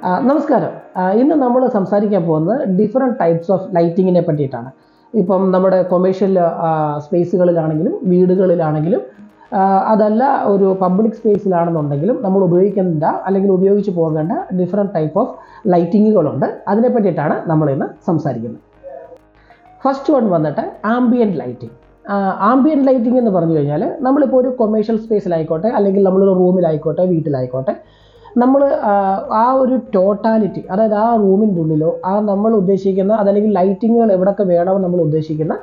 നമസ്കാരം. ഇന്ന് നമ്മൾ സംസാരിക്കാൻ പോകുന്നത് ഡിഫറെൻറ്റ് ടൈപ്സ് ഓഫ് ലൈറ്റിങ്ങിനെ പറ്റിയിട്ടാണ്. ഇപ്പം നമ്മുടെ കൊമേഴ്ഷ്യൽ സ്പേസുകളിലാണെങ്കിലും വീടുകളിലാണെങ്കിലും അതല്ല ഒരു പബ്ലിക് സ്പേസിലാണെന്നുണ്ടെങ്കിലും നമ്മൾ ഉപയോഗിക്കേണ്ട അല്ലെങ്കിൽ ഉപയോഗിച്ച് പോകേണ്ട ഡിഫറെൻറ്റ് ടൈപ്പ് ഓഫ് ലൈറ്റിങ്ങുകളുണ്ട്. അതിനെ പറ്റിയിട്ടാണ് നമ്മളിന്ന് സംസാരിക്കുന്നത്. ഫസ്റ്റ് വൺ വന്നിട്ട് ആംബിയൻറ്റ് ലൈറ്റിംഗ്. ആംബിയൻറ്റ് ലൈറ്റിംഗ് എന്ന് പറഞ്ഞു കഴിഞ്ഞാൽ നമ്മളിപ്പോൾ ഒരു കൊമേഴ്ഷ്യൽ സ്പേസിലായിക്കോട്ടെ അല്ലെങ്കിൽ നമ്മളൊരു റൂമിലായിക്കോട്ടെ വീട്ടിലായിക്കോട്ടെ നമ്മൾ ആ ഒരു ടോട്ടാലിറ്റി, അതായത് ആ റൂമിൻ്റെ ഉള്ളിലോ നമ്മൾ ഉദ്ദേശിക്കുന്ന അതല്ലെങ്കിൽ ലൈറ്റിങ്ങുകൾ എവിടെയൊക്കെ വേണമെന്ന് നമ്മൾ ഉദ്ദേശിക്കുന്ന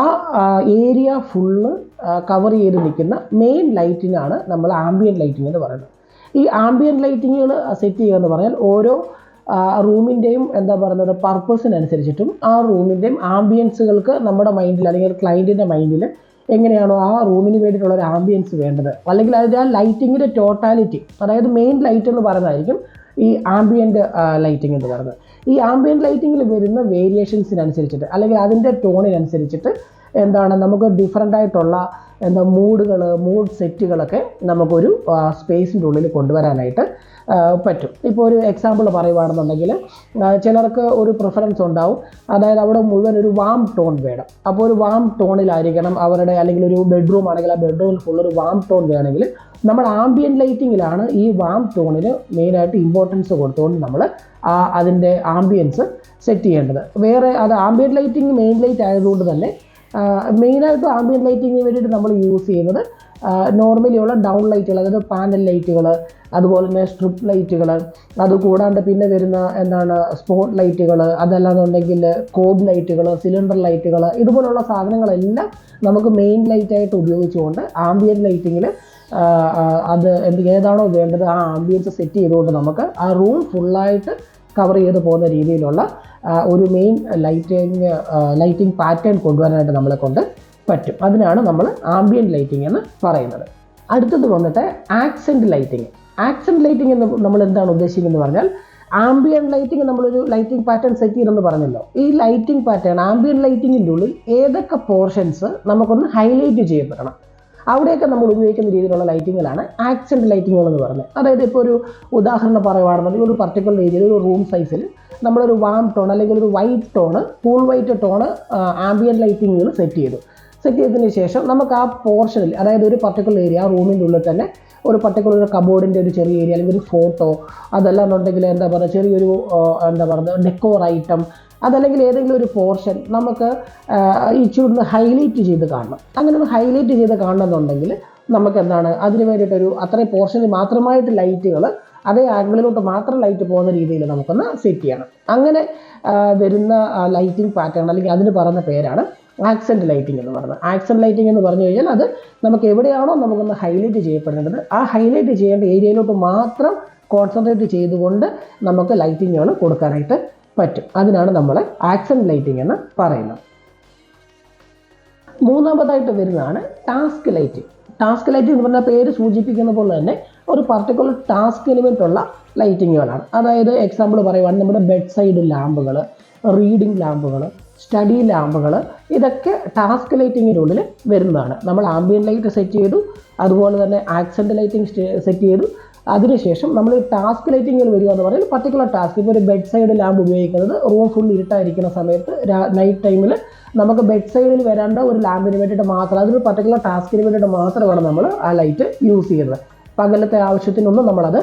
ആ ഏരിയ ഫുള്ള് കവർ ചെയ്ത് നിൽക്കുന്ന മെയിൻ ലൈറ്റിനാണ് നമ്മൾ ആംബിയൻറ്റ് ലൈറ്റിംഗ് എന്ന് പറയുന്നത്. ഈ ആംബിയൻറ്റ് ലൈറ്റിങ്ങുകൾ സെറ്റ് ചെയ്യുക എന്ന് പറഞ്ഞാൽ ഓരോ റൂമിൻ്റെയും പർപ്പസിനനുസരിച്ചിട്ടും ആ റൂമിൻ്റെയും ആംബിയൻസുകൾക്ക് നമ്മുടെ മൈൻഡിൽ അല്ലെങ്കിൽ ക്ലയൻറ്റിൻ്റെ മൈൻഡിൽ എങ്ങനെയാണോ ആ റൂമിന് വേണ്ടിയിട്ടുള്ള ഒരു ആംബിയൻസ് വേണ്ടത്, അല്ലെങ്കിൽ അതിൻ്റെ ആ ലൈറ്റിങ്ങിൻ്റെ ടോട്ടാലിറ്റി, അതായത് മെയിൻ ലൈറ്റ് എന്ന് പറയുന്നതായിരിക്കും ഈ ആംബിയൻറ്റ് ലൈറ്റിംഗ് എന്ന് പറയുന്നത്. ഈ ആംബിയൻറ്റ് ലൈറ്റിങ്ങിൽ വരുന്ന വേരിയേഷൻസിനനുസരിച്ചിട്ട് അല്ലെങ്കിൽ അതിൻ്റെ ടോണിനനുസരിച്ചിട്ട് നമുക്ക് ഡിഫറൻ്റ് ആയിട്ടുള്ള മൂഡ് സെറ്റുകളൊക്കെ നമുക്കൊരു സ്പേസിൻ്റെ ഉള്ളിൽ കൊണ്ടുവരാനായിട്ട് പറ്റും. ഇപ്പോൾ ഒരു എക്സാമ്പിൾ പറയുകയാണെന്നുണ്ടെങ്കിൽ ചിലർക്ക് ഒരു പ്രിഫറൻസ് ഉണ്ടാവും, അതായത് അവിടെ മുഴുവൻ ഒരു വാം ടോൺ വേണം. അപ്പോൾ ഒരു വാം ടോണിലായിരിക്കണം അവരുടെ, അല്ലെങ്കിൽ ഒരു ബെഡ്റൂം ആണെങ്കിൽ ആ ബെഡ്റൂമിൽ ഫുള്ളൊരു വാം ടോൺ വേണമെങ്കിൽ നമ്മൾ ആംബിയൻറ്റ് ലൈറ്റിങ്ങിലാണ് ഈ വാം ടോണിന് മെയിനായിട്ട് ഇമ്പോർട്ടൻസ് കൊടുത്തുകൊണ്ട് നമ്മൾ അതിൻ്റെ ആംബിയൻസ് സെറ്റ് ചെയ്യേണ്ടത്. വേറെ അത് ആംബിയൻറ്റ് ലൈറ്റിംഗ് മെയിൻ ലൈറ്റ് ആയതുകൊണ്ട് തന്നെ മെയിനായിട്ട് ആംബിയൻറ്റ് ലൈറ്റിങ്ങിന് വേണ്ടിയിട്ട് നമ്മൾ യൂസ് ചെയ്യുന്നത് നോർമലി ഉള്ള ഡൗൺ ലൈറ്റുകൾ, അതായത് പാനൽ ലൈറ്റുകൾ, അതുപോലെ തന്നെ സ്ട്രിപ്പ് ലൈറ്റുകൾ, അതുകൂടാണ്ട് പിന്നെ വരുന്ന സ്പോട്ട് ലൈറ്റുകൾ, അതല്ലാന്നുണ്ടെങ്കിൽ കോബ് ലൈറ്റുകൾ, സിലിണ്ടർ ലൈറ്റുകൾ, ഇതുപോലുള്ള സാധനങ്ങളെല്ലാം നമുക്ക് മെയിൻ ലൈറ്റായിട്ട് ഉപയോഗിച്ചുകൊണ്ട് ആംബിയൻറ്റ് ലൈറ്റിങ്ങിൽ അത് ഏതാണോ വേണ്ടത് ആ ആംബിയൻസ് സെറ്റ് ചെയ്തുകൊണ്ട് നമുക്ക് ആ റൂം ഫുള്ളായിട്ട് കവർ ചെയ്ത് പോകുന്ന രീതിയിലുള്ള ഒരു മെയിൻ ലൈറ്റിംഗ് പാറ്റേൺ കൊണ്ടുവരാനായിട്ട് നമ്മളെ കൊണ്ട് പറ്റും. അതിനാണ് നമ്മൾ ആംബിയൻറ്റ് ലൈറ്റിംഗ് എന്ന് പറയുന്നത്. അടുത്തത് വന്നിട്ട് ആക്സെൻറ്റ് ലൈറ്റിംഗ്. ആക്സെൻറ്റ് ലൈറ്റിംഗ് എന്ന് നമ്മൾ എന്താണ് ഉദ്ദേശിക്കുന്നത് പറഞ്ഞാൽ, ആംബിയൻറ്റ് ലൈറ്റിംഗ് നമ്മളൊരു ലൈറ്റിംഗ് പാറ്റേൺ സെറ്റ് ചെയ്തെന്ന് പറഞ്ഞല്ലോ. ഈ ലൈറ്റിംഗ് പാറ്റേൺ ആംബിയൻറ്റ് ലൈറ്റിങ്ങിൻ്റെ ഉള്ളിൽ ഏതൊക്കെ പോർഷൻസ് നമുക്കൊന്ന് ഹൈലൈറ്റ് ചെയ്യപ്പെടണം, അവിടെയൊക്കെ നമ്മൾ ഉപയോഗിക്കുന്ന രീതിയിലുള്ള ലൈറ്റിങ്ങുകളാണ് ആക്സെൻറ്റ് ലൈറ്റിങ്ങുകൾ എന്ന് പറയുന്നത്. അതായത് ഇപ്പോൾ ഒരു ഉദാഹരണം പറയുകയാണെന്നുണ്ടെങ്കിൽ ഒരു പർട്ടിക്കുലർ ഏരിയയിൽ ഒരു റൂം സൈസിൽ നമ്മളൊരു വാം ടോൺ അല്ലെങ്കിൽ ഒരു white tone, cool white tone ambient ലൈറ്റിങ്ങുകൾ സെറ്റ് ചെയ്തതിന് ശേഷം നമുക്ക് ആ പോർഷനിൽ, അതായത് ഒരു പർട്ടിക്കുലർ ഏരിയ ആ റൂമിൻ്റെ ഉള്ളിൽ തന്നെ ഒരു പർട്ടിക്കുലർ കബോർഡിൻ്റെ ഒരു ചെറിയ ഏരിയ അല്ലെങ്കിൽ ഒരു ഫോട്ടോ, അതല്ലാന്നുണ്ടെങ്കിൽ ചെറിയൊരു ഡെക്കോർ ഐറ്റം, അതല്ലെങ്കിൽ ഏതെങ്കിലും ഒരു പോർഷൻ നമുക്ക് ഇച്ചിരി ഹൈലൈറ്റ് ചെയ്ത് കാണണം. അങ്ങനെ ഒന്ന് ഹൈലൈറ്റ് ചെയ്ത് കാണണമെന്നുണ്ടെങ്കിൽ നമുക്ക് അതിന് വേണ്ടിയിട്ടൊരു അത്രയും പോർഷനിൽ മാത്രമായിട്ട് ലൈറ്റുകൾ അതേ ആംഗിളിലോട്ട് മാത്രം ലൈറ്റ് പോകുന്ന രീതിയിൽ നമുക്കൊന്ന് സെറ്റ് ചെയ്യണം. അങ്ങനെ വരുന്ന ലൈറ്റിംഗ് പാറ്റേൺ അല്ലെങ്കിൽ അതിന് പറയുന്ന പേരാണ് ആക്സെൻറ്റ് ലൈറ്റിംഗ് എന്ന് പറയുന്നത്. ആക്സെൻറ്റ് ലൈറ്റിംഗ് എന്ന് പറഞ്ഞു കഴിഞ്ഞാൽ അത് നമുക്ക് എവിടെയാണോ നമുക്കൊന്ന് ഹൈലൈറ്റ് ചെയ്യപ്പെടേണ്ടത് ആ ഹൈലൈറ്റ് ചെയ്യേണ്ട ഏരിയയിലോട്ട് മാത്രം കോൺസെൻട്രേറ്റ് ചെയ്തുകൊണ്ട് നമുക്ക് ലൈറ്റിങ്ങുകൾ കൊടുക്കാനായിട്ട് പറ്റും. അതിനാണ് നമ്മൾ ആക്സെൻറ്റ് ലൈറ്റിംഗ് എന്ന് പറയുന്നത്. മൂന്നാമതായിട്ട് വരുന്നതാണ് ടാസ്ക് ലൈറ്റിംഗ്. ടാസ്ക് ലൈറ്റിംഗ് എന്ന് പറഞ്ഞാൽ പേര് സൂചിപ്പിക്കുന്ന പോലെ തന്നെ ഒരു പർട്ടിക്കുലർ ടാസ്കിന് വേണ്ടിയിട്ടുള്ള ലൈറ്റിങ്ങുകളാണ്. അതായത് എക്സാമ്പിൾ പറയുവാണെങ്കിൽ നമ്മുടെ ബെഡ് സൈഡ് ലാമ്പുകൾ, റീഡിംഗ് ലാമ്പുകൾ, സ്റ്റഡി ലാമ്പുകൾ, ഇതൊക്കെ ടാസ്ക് ലൈറ്റിങ്ങിൻ്റെ ഉള്ളിൽ വരുന്നതാണ്. നമ്മൾ ആംബിയൻറ്റ് ലൈറ്റ് സെറ്റ് ചെയ്തു, അതുപോലെ തന്നെ ആക്സെൻറ്റ് ലൈറ്റിംഗ് സെറ്റ് ചെയ്തു. അതിനുശേഷം നമ്മൾ ടാസ്ക് ലൈറ്റിങ്ങിൽ വരിക എന്ന് പറഞ്ഞാൽ പർട്ടിക്കുലർ ടാസ്ക്, ഇപ്പോൾ ഒരു ബെഡ് സൈഡ് ലാമ്പ് ഉപയോഗിക്കുന്നത് റൂം ഫുൾ ഇരുട്ടായിരിക്കുന്ന സമയത്ത് നൈറ്റ് ടൈമിൽ നമുക്ക് ബെഡ് സൈഡിൽ വരേണ്ട ഒരു ലാമ്പിന് വേണ്ടിയിട്ട് മാത്രം, അതൊരു പർട്ടിക്കുലർ ടാസ്കിന് വേണ്ടിയിട്ട് മാത്രമാണ് നമ്മൾ ആ ലൈറ്റ് യൂസ് ചെയ്യുന്നത്. പകലത്തെ ആവശ്യത്തിനൊന്നും നമ്മളത്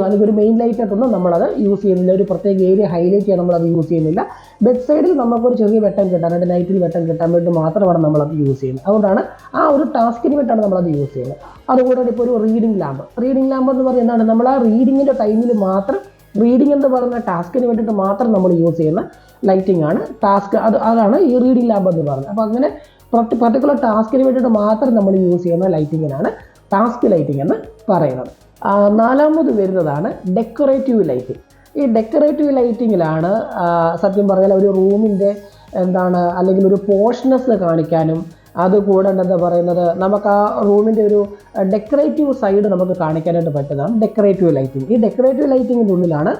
അല്ലെങ്കിൽ ഒരു മെയിൻ ലൈറ്റായിട്ടൊന്നും നമ്മളത് യൂസ് ചെയ്യുന്നില്ല. ഒരു പ്രത്യേക ഏരിയ ഹൈലൈറ്റ് ചെയ്യാൻ നമ്മളത് യൂസ് ചെയ്യുന്നില്ല. ബെഡ് സൈഡിൽ നമുക്കൊരു ചെറിയ വെട്ടം കിട്ടാനായിട്ട്, നൈറ്റിൽ വെട്ടം കിട്ടാൻ വേണ്ടി മാത്രമാണ് നമ്മളത് യൂസ് ചെയ്യുന്നത്. അതുകൊണ്ടാണ് ആ ഒരു ടാസ്കിന് വേണ്ടിയിട്ടാണ് നമ്മളത് യൂസ് ചെയ്യുന്നത്. അതുകൂടാതെ ഇപ്പോൾ ഒരു റീഡിംഗ് ലാമ്പ് എന്ന് പറയുന്നത് നമ്മൾ ആ റീഡിങ്ങിൻ്റെ ടൈമിൽ മാത്രം, റീഡിംഗ് എന്ന് പറയുന്ന ടാസ്കിന് വേണ്ടിയിട്ട് മാത്രം നമ്മൾ യൂസ് ചെയ്യുന്ന ലൈറ്റിംഗ് ആണ് ടാസ്ക്. അതാണ് ഈ റീഡിംഗ് ലാമ്പ് എന്ന് പറയുന്നത്. അപ്പോൾ അങ്ങനെ പർട്ടിക്കുലർ ടാസ്കിന് വേണ്ടിയിട്ട് മാത്രം നമ്മൾ യൂസ് ചെയ്യുന്ന ലൈറ്റിങ്ങിനാണ് ടാസ്ക് ലൈറ്റിംഗ് എന്ന് പറയുന്നത്. നാലാമത് വരുന്നതാണ് ഡെക്കറേറ്റീവ് ലൈറ്റിംഗ്. ഈ ഡെക്കറേറ്റീവ് ലൈറ്റിങ്ങിലാണ് സത്യം പറഞ്ഞാൽ ഒരു റൂമിൻ്റെ അല്ലെങ്കിൽ ഒരു പോഷ്നെസ് കാണിക്കാനും, അതുകൂടാണ്ട് നമുക്ക് ആ റൂമിൻ്റെ ഒരു ഡെക്കറേറ്റീവ് സൈഡ് നമുക്ക് കാണിക്കാനായിട്ട് പറ്റുന്നതാണ് ഡെക്കറേറ്റീവ് ലൈറ്റിംഗ്. ഈ ഡെക്കറേറ്റീവ് ലൈറ്റിങ്ങിൻ്റെ ഉള്ളിലാണ്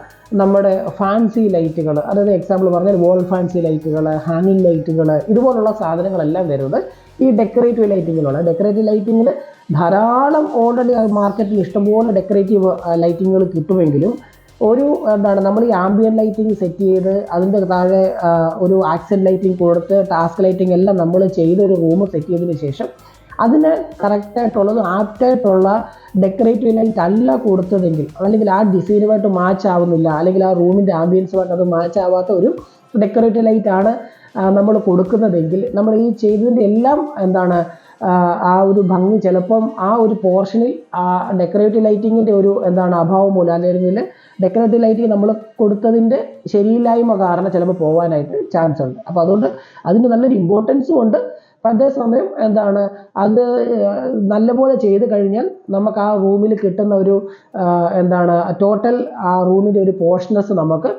നമ്മുടെ ഫാൻസി ലൈറ്റുകൾ, അതായത് എക്സാമ്പിൾ പറഞ്ഞാൽ വോൾ ഫാൻസി ലൈറ്റുകൾ, ഹാങ്ങിങ് ലൈറ്റുകൾ, ഇതുപോലുള്ള സാധനങ്ങളെല്ലാം വരുന്നത് ഈ ഡെക്കറേറ്റീവ് ലൈറ്റിങ്ങിലാണ്. ഡെക്കറേറ്റീവ് ലൈറ്റിങ്ങിൽ ധാരാളം ഓൾറെഡി മാർക്കറ്റിൽ ഇഷ്ടംപോലെ ഡെക്കറേറ്റീവ് ലൈറ്റിങ്ങുകൾ കിട്ടുമെങ്കിലും ഒരു എന്താണ് നമ്മൾ ഈ ആംബിയൻ ലൈറ്റിംഗ് സെറ്റ് ചെയ്ത് അതിൻ്റെ താഴെ ഒരു ആക്സെൻറ്റ് ലൈറ്റിംഗ് കൊടുത്ത് ടാസ്ക് ലൈറ്റിംഗ് എല്ലാം നമ്മൾ ചെയ്ത് ഒരു റൂം സെറ്റ് ചെയ്തതിന് ശേഷം അതിന് കറക്റ്റായിട്ടുള്ളത് ആപ്റ്റായിട്ടുള്ള ഡെക്കറേറ്റീവ് ലൈറ്റ് അല്ല കൊടുത്തതെങ്കിൽ, അല്ലെങ്കിൽ ആ ഡിസൈനുമായിട്ട് മാച്ച് ആവുന്നില്ല, അല്ലെങ്കിൽ ആ റൂമിൻ്റെ ആംബിയൻസുമായിട്ട് അത് മാച്ച് ആവാത്ത ഒരു ഡെക്കറേറ്റീവ് ലൈറ്റാണ് നമ്മൾ കൊടുക്കുന്നതെങ്കിൽ നമ്മൾ ഈ ചെയ്തതിൻ്റെ എല്ലാം എന്താണ് ആ ഒരു ഭംഗി ചിലപ്പം ആ ഒരു പോർഷനിൽ ആ ഡെക്കറേറ്റീവ് ലൈറ്റിങ്ങിൻ്റെ ഒരു എന്താണ് അഭാവം മൂലം, അല്ലെങ്കിൽ ഡെക്കറേറ്റീവ് ലൈറ്റിങ് നമ്മൾ കൊടുത്തതിൻ്റെ ശരിയില്ലായ്മ കാരണം ചിലപ്പോൾ പോകാനായിട്ട് ചാൻസ് ഉണ്ട്. അപ്പോൾ അതുകൊണ്ട് അതിന് നല്ലൊരു ഇമ്പോർട്ടൻസും ഉണ്ട്. അതേസമയം എന്താണ് അത് നല്ലപോലെ ചെയ്ത് കഴിഞ്ഞാൽ നമുക്ക് ആ റൂമിൽ കിട്ടുന്ന ഒരു എന്താണ് ടോട്ടൽ ആ റൂമിൻ്റെ ഒരു പോർഷനസ് നമുക്ക്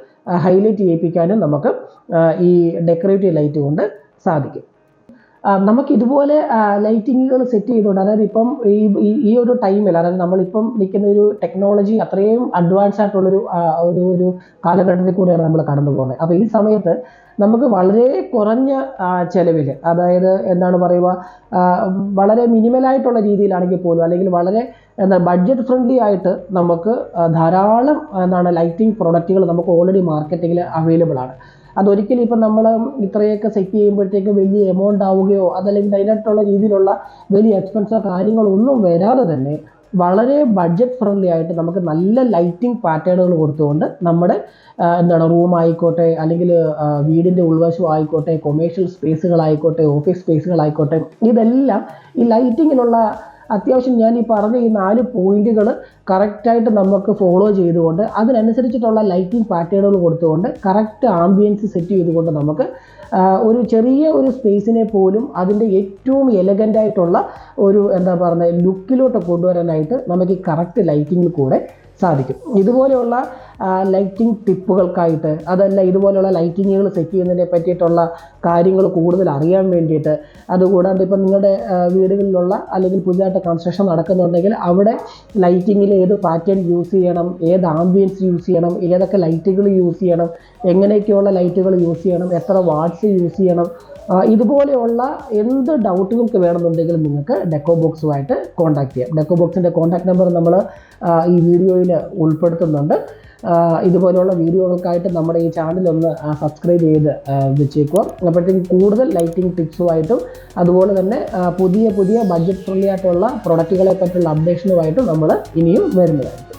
ഹൈലൈറ്റ് ചെയ്യിപ്പിക്കാനും നമുക്ക് ഈ ഡെക്കറേറ്റീവ് ലൈറ്റ് കൊണ്ട് സാധിക്കും. നമുക്കിതുപോലെ ലൈറ്റിങ്ങുകൾ സെറ്റ് ചെയ്തുകൊണ്ട്, അതായത് ഇപ്പം ഈ ഒരു ടൈമിൽ, അതായത് നമ്മളിപ്പം നിൽക്കുന്ന ഒരു ടെക്നോളജി അത്രയും അഡ്വാൻസ് ആയിട്ടുള്ളൊരു ഒരു കാലഘട്ടത്തിൽ കൂടെയാണ് നമ്മൾ കടന്നു പോകുന്നത്. അപ്പോൾ ഈ സമയത്ത് നമുക്ക് വളരെ കുറഞ്ഞ ചിലവിൽ, അതായത് എന്താണ് പറയുക, വളരെ മിനിമലായിട്ടുള്ള രീതിയിലാണെങ്കിൽ പോലും, അല്ലെങ്കിൽ വളരെ ബഡ്ജറ്റ് ഫ്രണ്ട്ലി ആയിട്ട് നമുക്ക് ധാരാളം ലൈറ്റിംഗ് പ്രൊഡക്റ്റുകൾ നമുക്ക് ഓൾറെഡി മാർക്കറ്റിങ്ങിൽ അവൈലബിൾ ആണ്. അതൊരിക്കലും ഇപ്പം നമ്മൾ ഇത്രയൊക്കെ സെറ്റ് ചെയ്യുമ്പോഴത്തേക്ക് വലിയ എമൗണ്ട് ആവുകയോ അതല്ലെങ്കിൽ അതിനായിട്ടുള്ള രീതിയിലുള്ള വലിയ എക്സ്പെൻസോ കാര്യങ്ങളൊന്നും വരാതെ തന്നെ വളരെ ബഡ്ജറ്റ് ഫ്രണ്ട്ലി ആയിട്ട് നമുക്ക് നല്ല ലൈറ്റിംഗ് പാറ്റേണുകൾ കൊടുത്തുകൊണ്ട് നമ്മുടെ റൂം ആയിക്കോട്ടെ, അല്ലെങ്കിൽ വീടിൻ്റെ ഉൾവശം ആയിക്കോട്ടെ, കൊമേഴ്ഷ്യൽ സ്പേസുകളായിക്കോട്ടെ, ഓഫീസ് സ്പേസുകളായിക്കോട്ടെ, ഇതെല്ലാം ഈ ലൈറ്റിങ്ങിനുള്ള അത്യാവശ്യം ഞാൻ ഈ പറഞ്ഞ ഈ 4 പോയിന്റുകൾ കറക്റ്റായിട്ട് നമുക്ക് ഫോളോ ചെയ്തുകൊണ്ട് അതിനനുസരിച്ചിട്ടുള്ള ലൈറ്റിംഗ് പാറ്റേണുകൾ കൊടുത്തുകൊണ്ട് കറക്റ്റ് ആംബിയൻസ് സെറ്റ് ചെയ്തുകൊണ്ട് നമുക്ക് ഒരു ചെറിയ ഒരു സ്പേസിനെ പോലും അതിൻ്റെ ഏറ്റവും എലഗൻ്റായിട്ടുള്ള ഒരു ലുക്കിലോട്ട് കൊണ്ടുവരാനായിട്ട് നമുക്ക് ഈ കറക്റ്റ് ലൈറ്റിങ്ങിൽ കൂടെ സാധിക്കും. ഇതുപോലെയുള്ള ലൈറ്റിംഗ് ടിപ്പുകൾക്കായിട്ട്, അതല്ല ഇതുപോലെയുള്ള ലൈറ്റിങ്ങുകൾ സെറ്റ് ചെയ്യുന്നതിനെ പറ്റിയിട്ടുള്ള കാര്യങ്ങൾ കൂടുതൽ അറിയാൻ വേണ്ടിയിട്ട്, അതുകൂടാതെ ഇപ്പം നിങ്ങളുടെ വീടുകളിലുള്ള അല്ലെങ്കിൽ പുതിയതായിട്ട് കൺസ്ട്രക്ഷൻ നടക്കുന്നുണ്ടെങ്കിൽ അവിടെ ലൈറ്റിങ്ങിൽ ഏത് പാറ്റേൺ യൂസ് ചെയ്യണം, ഏത് ആംബിയൻസ് യൂസ് ചെയ്യണം, ഏതൊക്കെ ലൈറ്റുകൾ യൂസ് ചെയ്യണം, എങ്ങനെയൊക്കെയുള്ള ലൈറ്റുകൾ യൂസ് ചെയ്യണം, എത്ര വാട്ട്സ് യൂസ് ചെയ്യണം, ഇതുപോലെയുള്ള എന്ത് ഡൗട്ടുകൾക്ക് വേണമെന്നുണ്ടെങ്കിൽ നിങ്ങൾക്ക് ഡെക്കോ ബോക്സുമായിട്ട് കോൺടാക്ട് ചെയ്യാം. ഡെക്കോ ബോക്സിൻ്റെ കോൺടാക്ട് നമ്പർ നമ്മൾ ഈ വീഡിയോയിൽ ഉൾപ്പെടുത്തുന്നുണ്ട്. ഇതുപോലെയുള്ള വീഡിയോകൾക്കായിട്ട് നമ്മുടെ ഈ ചാനലൊന്ന് സബ്സ്ക്രൈബ് ചെയ്ത് വെച്ചേക്കുക. അപ്പോഴത്തേക്കും കൂടുതൽ ലൈറ്റിംഗ് ടിപ്സുമായിട്ടും അതുപോലെ തന്നെ പുതിയ ബഡ്ജറ്റ് ഫ്രണ്ട്ലി ആയിട്ടുള്ള പ്രൊഡക്റ്റുകളെ പറ്റിയുള്ള അപ്ഡേഷനുമായിട്ടും നമ്മൾ ഇനിയും വരുന്നതായിരിക്കും.